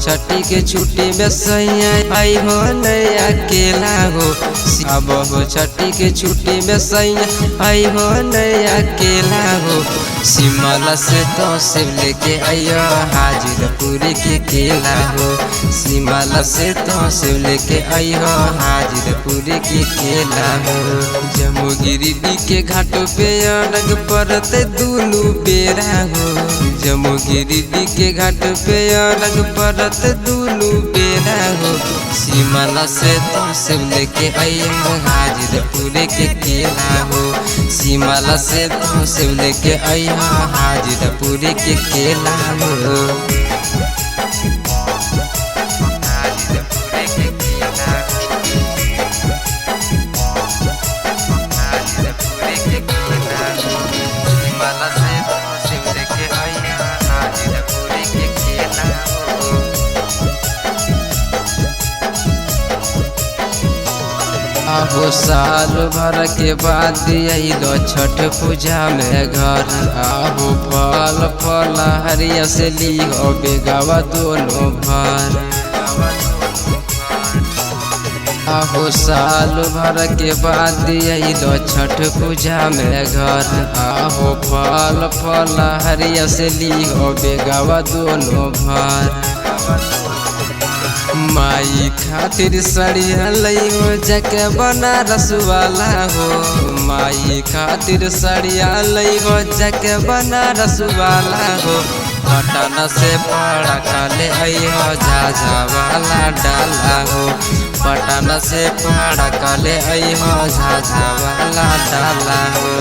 छठी के छुट्टी में सैया आई हो नहीं अकेला हो। अब हो छठी के छुट्टी में सैया आई हो नहीं अकेला हो। सिमला से तो शिव लेके आइयो हाजिरपुर के केला हो। सिमला से तो शिव लेके आइयो हाजिरपुर के केला हो। जमुगिरी के घाटों पे अड़ग परते दुनू बेरा हो। जमुगिरी के घाट पे अड़ग परते दुनू बेरा हो। सिमला से तो शिव लेके आइयो हाजिरपुर के केला हो। सिमला से तो शिव लेके आइयो हाजिरपुर के केला हो। आहो साल भर के बाद आइलो छठ पूजा में घर। आहो फल फल हरिया से लिहो बेगावा दोनों भर। आहो साल भर के बाद आइलो छठ पूजा में घर। आहो फल फल हरिया से लिहो बेगावा दोनों भर। माई खातिर सड़िया लई हो जाके बनारस वाला हो। माई खातिर सड़िया लई हो जाके बनारस वाला हो। पटना से पड़ा काले आइयो झाझा वाला डाला हो। पटना से पड़ा काले आइयो झाझा वाला डाला हो।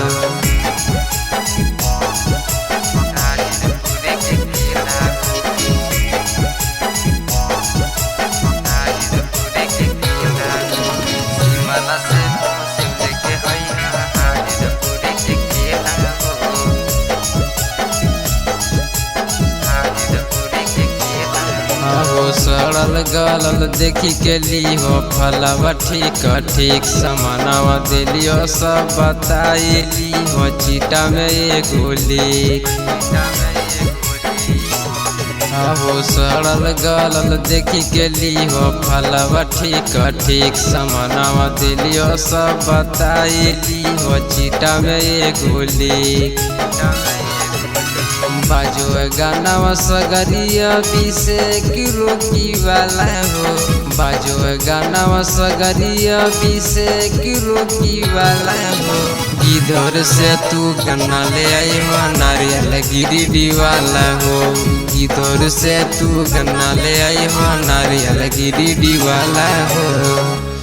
आहो सड़ल गलल देखी के लियो फलवा ठीक ठीक समानवा दिलियो सब बताइली हो। चीटा में एगो लिख। आहो सड़ल गलल देखी के लियो फलवा ठीक ठीक समानवा दिलियो सब बताइली हो। चीटा में एगो लिख। बाजो गाना सगरिया बीसे किलो की वाला हो। बाजो गाना सगरिया बीसे किलो की वाला हो। इधर से तू गन्ना ले आई हो नारियल गिरी वाला हो। इधर से तू गन्ना ले आई हो नारियल गिरी वाला हो।